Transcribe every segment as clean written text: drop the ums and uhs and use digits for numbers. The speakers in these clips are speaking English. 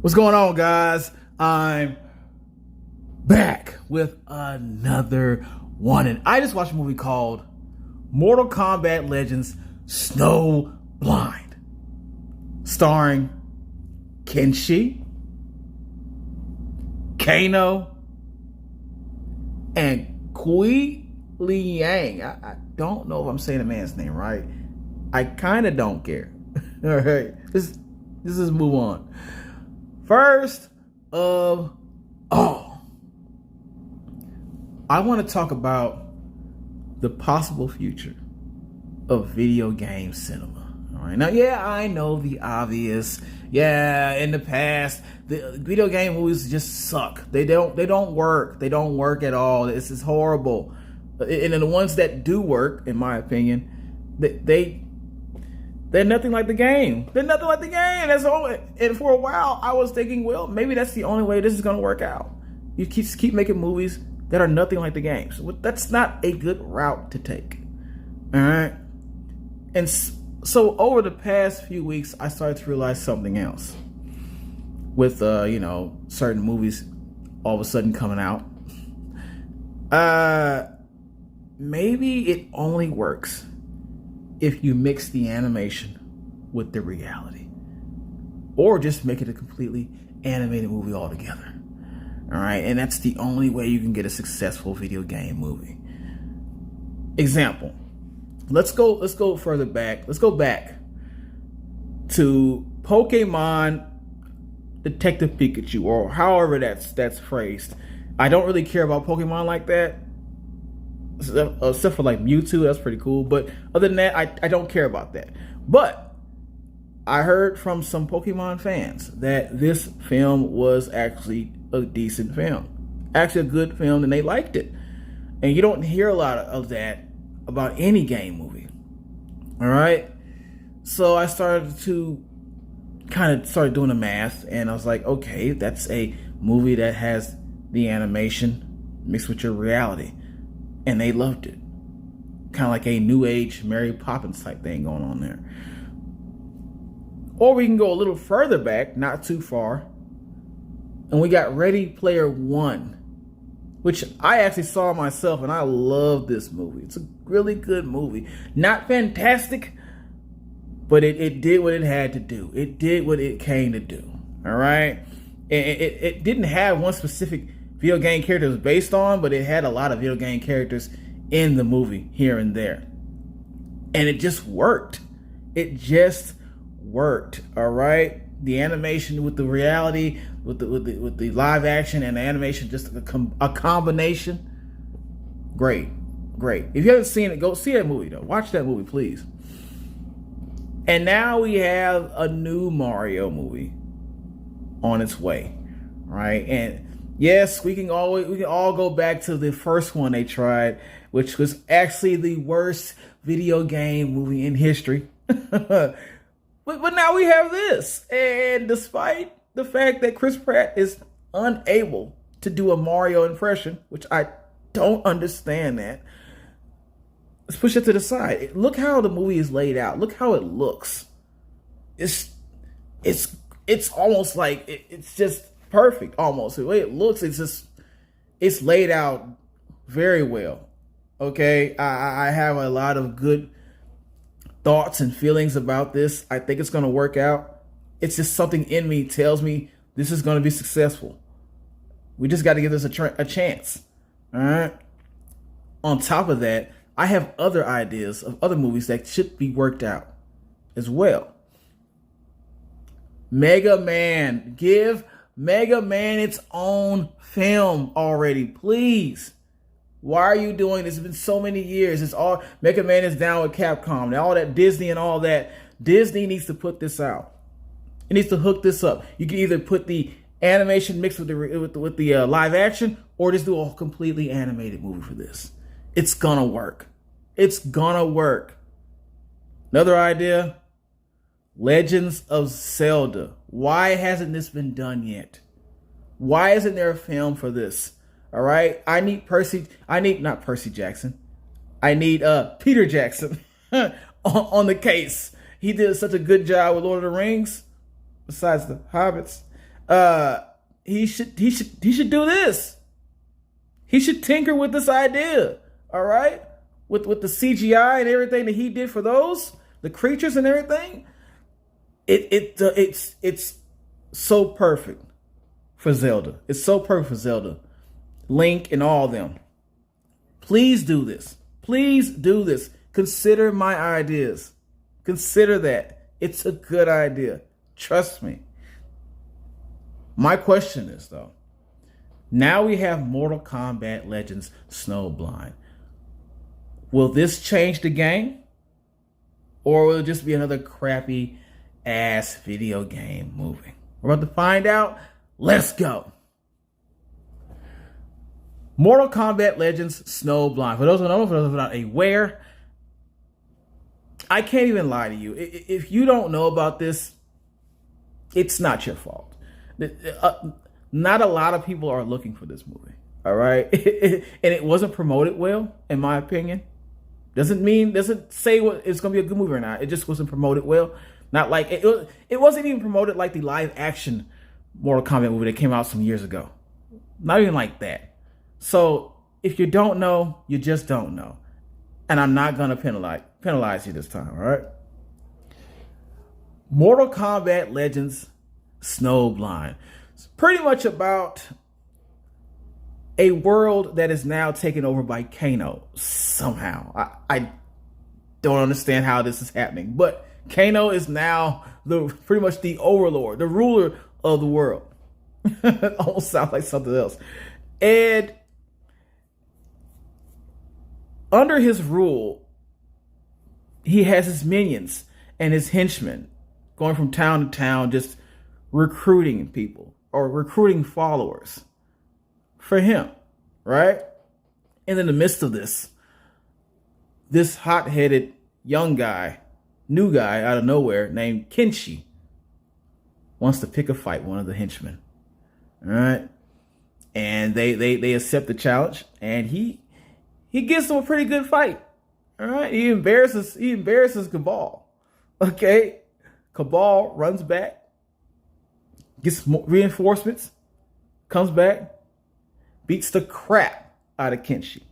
What's going on, guys? I'm back with another one, and I just watched a movie called Mortal Kombat Legends Snowblind, starring Kenshi, Kano, and Kui Liang. I don't know if I'm saying the man's name right. I kind of don't care. All right, let's just move on. First of all, I want to talk about the possible future of video game cinema. All right, now, yeah, I know the obvious. Yeah, in the past, the video game movies just suck. They don't work. They don't work at all. This is horrible. And the ones that do work, in my opinion, they're nothing like the game. They're nothing like the game. That's all. And for a while, I was thinking, well, maybe that's the only way this is going to work out. You keep making movies that are nothing like the games. That's not a good route to take. All right. And so over the past few weeks, I started to realize something else. With certain movies all of a sudden coming out. Maybe it only works if you mix the animation with the reality, or just make it a completely animated movie altogether. All right, and that's the only way you can get a successful video game movie. Example: let's go further back. Let's go back to Pokemon Detective Pikachu, or however that's phrased. I don't really care about Pokemon like that, except for like Mewtwo. That's pretty cool, but other than that, I don't care about that. But I heard from some Pokemon fans that this film was actually a decent film, actually a good film, and they liked it. And you don't hear a lot of that about any game movie. All right, so I started doing the math, and I was like, okay, that's a movie that has the animation mixed with your reality. And they loved it. Kind of like a new age Mary Poppins type thing going on there. Or we can go a little further back, not too far, and we got Ready Player One, which I actually saw myself, and I love this movie. It's a really good movie. Not fantastic, but it did what it had to do. It did what it came to do. All right? It didn't have one specific video game character it was based on, but it had a lot of video game characters in the movie here and there. And it just worked. It just worked. All right? The animation with the reality, with the live action and the animation, just a combination. Great. If you haven't seen it, go see that movie though. Watch that movie, please. And now we have a new Mario movie on its way. Right? And yes, we can all go back to the first one they tried, which was actually the worst video game movie in history. But now we have this. And despite the fact that Chris Pratt is unable to do a Mario impression, which I don't understand that, let's push it to the side. Look how the movie is laid out. Look how it looks. It's almost like it's just perfect. Almost the way it looks, it's laid out very well. Okay, I have a lot of good thoughts and feelings about this. I think it's going to work out. It's just something in me tells me this is going to be successful. We just got to give this a chance. All right. On top of that, I have other ideas of other movies that should be worked out as well. Mega Man. Give Mega Man its own film already, please. Why are you doing this? It's been so many years. It's all Mega Man is down with Capcom. Now all that Disney and all that. Disney needs to put this out. It needs to hook this up. You can either put the animation mixed with the live action, or just do a completely animated movie for this. It's gonna work. It's gonna work. Another idea: Legends of Zelda. Why hasn't this been done yet? Why isn't there a film for this? All right, I need not Percy Jackson. I need Peter Jackson on the case. He did such a good job with Lord of the Rings, besides the Hobbits. He should do this. He should tinker with this idea. All right, with the CGI and everything that he did for the creatures and everything. It's so perfect for Zelda. It's so perfect for Zelda, Link, and all of them. Please do this. Please do this. Consider my ideas. Consider that. It's a good idea. Trust me. My question is, though, now we have Mortal Kombat Legends Snowblind. Will this change the game? Or will it just be another crappy ass video game movie? We're about to find out. Let's go. Mortal Kombat Legends Snowblind. For those who are not aware, I can't even lie to you. If you don't know about this, it's not your fault. Not a lot of people are looking for this movie. All right. And it wasn't promoted well, in my opinion. Doesn't say what it's going to be a good movie or not. It just wasn't promoted well. Not like it wasn't even promoted like the live action Mortal Kombat movie that came out some years ago. Not even like that. So if you don't know, you just don't know. And I'm not going to penalize you this time. All right. Mortal Kombat Legends Snowblind. It's pretty much about a world that is now taken over by Kano somehow. I don't understand how this is happening, but Kano is now pretty much the overlord, the ruler of the world. It almost sounds like something else. And under his rule, he has his minions and his henchmen going from town to town, just recruiting people or recruiting followers for him, right? And in the midst of this hot-headed young guy, new guy out of nowhere named Kenshi wants to pick a fight, one of the henchmen. All right. And they accept the challenge, and he gives them a pretty good fight. All right. He embarrasses Cabal. Okay. Cabal runs back, gets reinforcements, comes back, beats the crap out of Kenshi.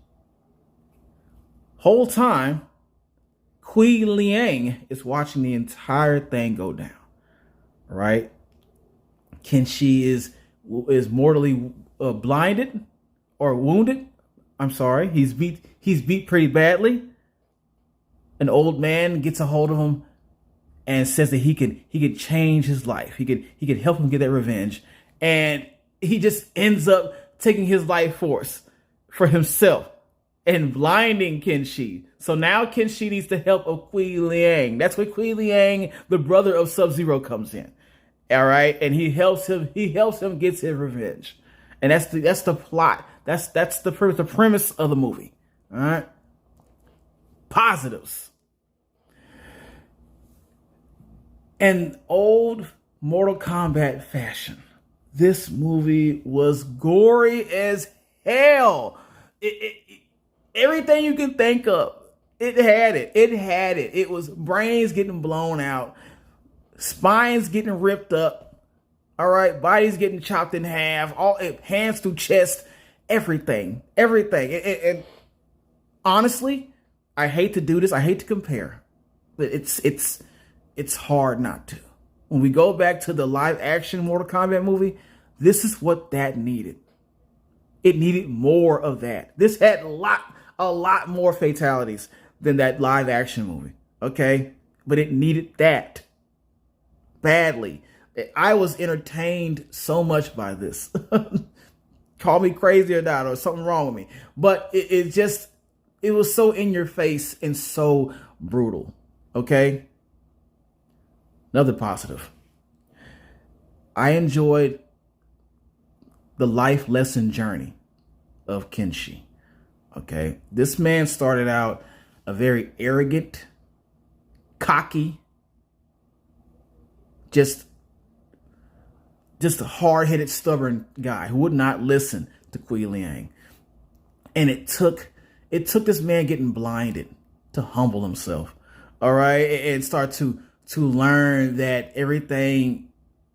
Whole time, Kui Liang is watching the entire thing go down. Right? Kenshi is mortally blinded or wounded. I'm sorry. He's beat pretty badly. An old man gets a hold of him and says that he could change his life. He could help him get that revenge. And he just ends up taking his life force for himself and blinding Kenshi. So now Kenshi needs the help of Kui Liang. That's where Kui Liang, the brother of Sub-Zero, comes in. All right, and he helps him get his revenge. And that's the plot. That's the premise of the movie. All right. Positives. In old Mortal Kombat fashion, this movie was gory as hell. Everything you can think of, it had it. It was brains getting blown out, spines getting ripped up, all right, bodies getting chopped in half, all hands through chest, everything. And honestly, I hate to do this. I hate to compare, but it's hard not to. When we go back to the live action Mortal Kombat movie, this is what that needed. It needed more of that. This had a lot more fatalities than that live action movie. Okay? But it needed that badly. I was entertained so much by this. Call me crazy or not, or something wrong with me. But it was so in your face and so brutal. Okay? Another positive. I enjoyed the life lesson journey of Kenshi. Okay? This man started out a very arrogant, cocky, just a hard-headed, stubborn guy who would not listen to Kui Liang. And it took this man getting blinded to humble himself. All right? And start to learn that everything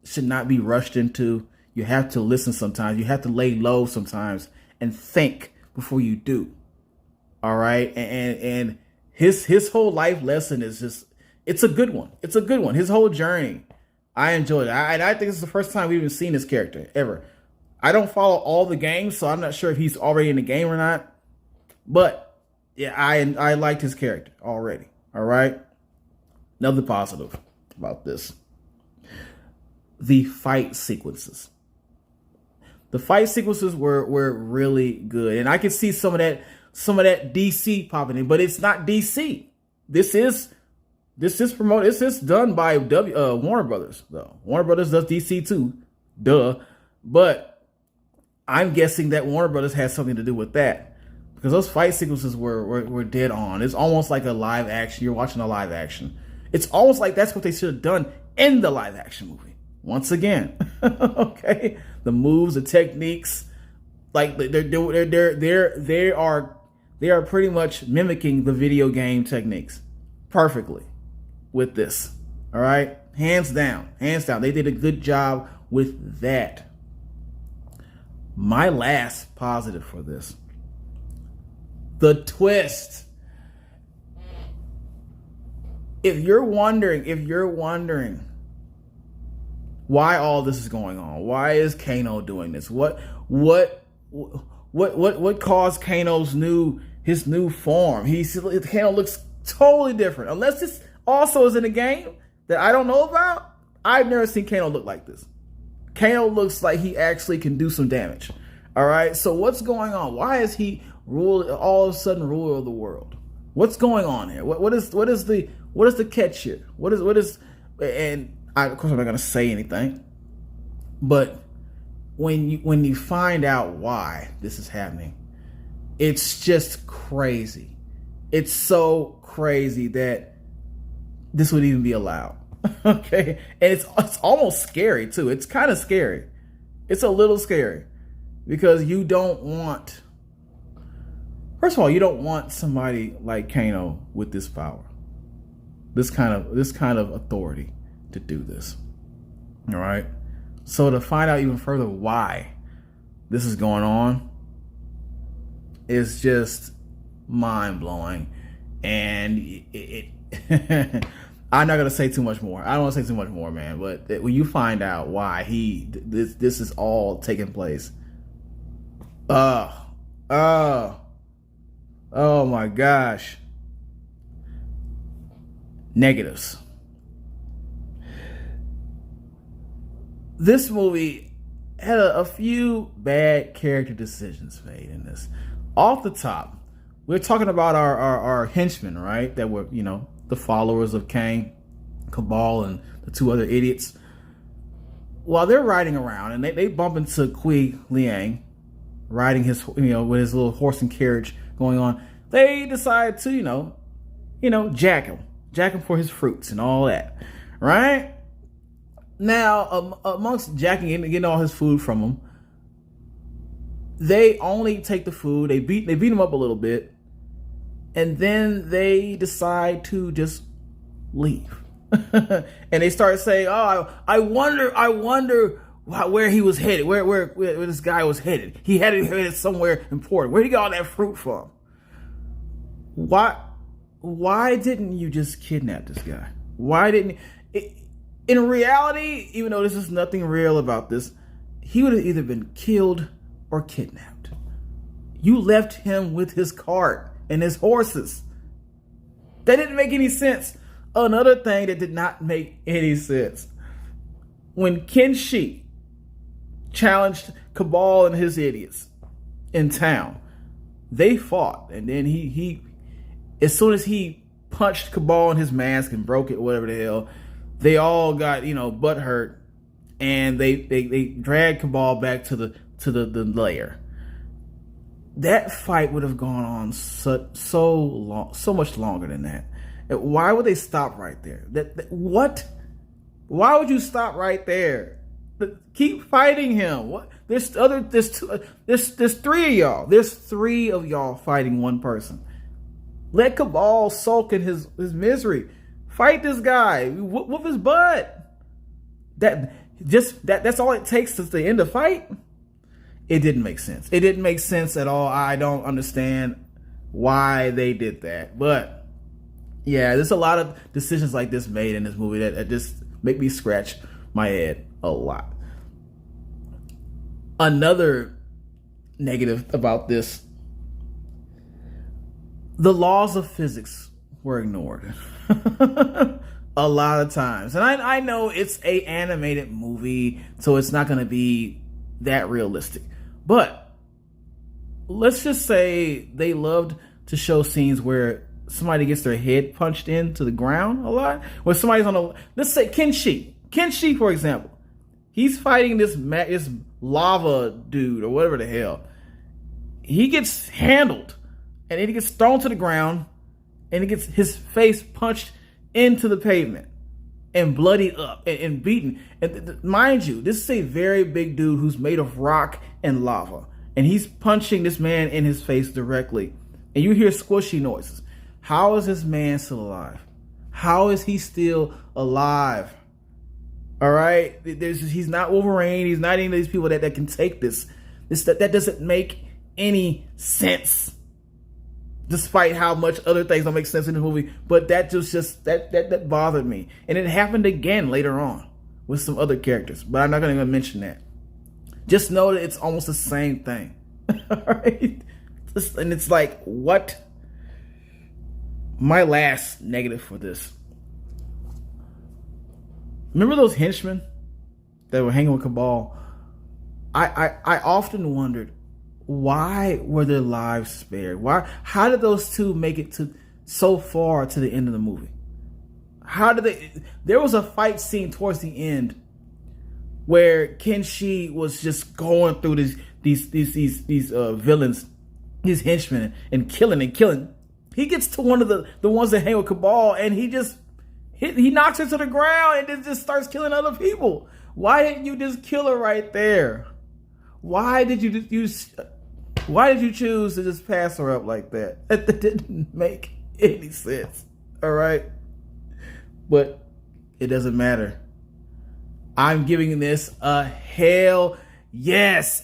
should not be rushed into. You have to listen sometimes. You have to lay low sometimes and think before you do. All right. And his whole life lesson is just, it's a good one. It's a good one. His whole journey. I enjoyed it. I think it's the first time we've even seen this character ever. I don't follow all the games, so I'm not sure if he's already in the game or not. But yeah, I liked his character already. All right. Another positive about this. The fight sequences. The fight sequences were really good. And I can see some of that DC popping in, but it's not DC. This is promoted. This is done by Warner Brothers, though. Warner Brothers does DC too. Duh. But I'm guessing that Warner Brothers has something to do with that. Because those fight sequences were dead on. It's almost like a live action. You're watching a live action. It's almost like that's what they should have done in the live action movie. Once again, okay, the moves, the techniques, like they are pretty much mimicking the video game techniques perfectly with this. All right, hands down, they did a good job with that. My last positive for this, the twist. If you're wondering why all this is going on, why is Kano doing this? What caused Kano's new form? Kano looks totally different. Unless this also is in a game that I don't know about. I've never seen Kano look like this. Kano looks like he actually can do some damage. All right. So what's going on? Why is he all of a sudden ruler of the world? What's going on here? What is the catch here? What is and of course I'm not gonna say anything. But when you find out why this is happening, it's just crazy. It's so crazy that this would even be allowed. Okay. And it's almost scary too. It's kind of scary. It's a little scary because you don't want, first of all, you don't want somebody like Kano with this power, this kind of authority to do this. All right. So to find out even further why this is going on is just mind blowing. And I'm not gonna say too much more. I don't want to say too much more, man. But when you find out why this is all taking place, oh my gosh, negatives. This movie had a few bad character decisions made in this. Off the top, we're talking about our henchmen, right? That were, the followers of Kang, Cabal, and the two other idiots. While they're riding around, and they bump into Kui Liang, riding his, with his little horse and carriage going on. They decide to, jack him for his fruits and all that, right? Now, amongst jacking him and getting all his food from him, they only take the food. They beat him up a little bit, and then they decide to just leave. And they start saying, "Oh, I wonder where he was headed. Where this guy was headed. He had it headed somewhere important. Where did he get all that fruit from? Why didn't you just kidnap this guy? Why didn't?" In reality, even though this is nothing real about this, he would have either been killed or kidnapped. You left him with his cart and his horses. That didn't make any sense. Another thing that did not make any sense. When Kenshi challenged Cabal and his idiots in town, they fought. And then he as soon as he punched Cabal in his mask and broke it, whatever the hell, they all got, butt hurt, and they dragged Cabal back to the lair. That fight would have gone on so much longer than that. Why would they stop right there? What? Why would you stop right there? Keep fighting him. What? There's three of y'all. There's three of y'all fighting one person. Let Cabal sulk in his misery. Fight this guy. Whoop his butt. That Just that's all it takes to end the fight. It didn't make sense. It didn't make sense at all. I don't understand why they did that. But yeah, there's a lot of decisions like this made in this movie that just make me scratch my head a lot. Another negative about this, the laws of physics were ignored a lot of times. And I know it's a animated movie, so it's not going to be that realistic. But let's just say they loved to show scenes where somebody gets their head punched into the ground a lot. Where somebody's on a, let's say Kenshi, for example. He's fighting this lava dude or whatever the hell. He gets handled and then he gets thrown to the ground and he gets his face punched into the pavement and bloodied up and beaten. And mind you, this is a very big dude who's made of rock and lava. And he's punching this man in his face directly. And you hear squishy noises. How is this man still alive? How is he still alive? All right? He's not Wolverine. He's not any of these people that can take this. That doesn't make any sense. Despite how much other things don't make sense in the movie. But that that bothered me. And it happened again later on with some other characters. But I'm not going to mention that. Just know that it's almost the same thing. All right? And it's like, what? My last negative for this. Remember those henchmen that were hanging with Cabal? I often wondered, why were their lives spared? How did those two make it to so far to the end of the movie? How did they? There was a fight scene towards the end where Kenshi was just going through these villains, these henchmen, and killing. He gets to one of the ones that hang with Cabal, and he knocks her to the ground and then just starts killing other people. Why didn't you just kill her right there? Why did you choose to just pass her up like that? That didn't make any sense. All right, but it doesn't matter. I'm giving this a hell yes,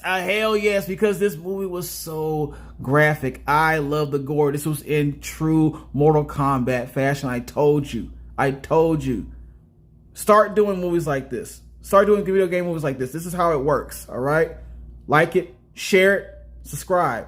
because this movie was so graphic. I love the gore. This was in true Mortal Kombat fashion. I told you. Start doing movies like this. Start doing video game movies like this. This is how it works. All right? Like it, share it, subscribe.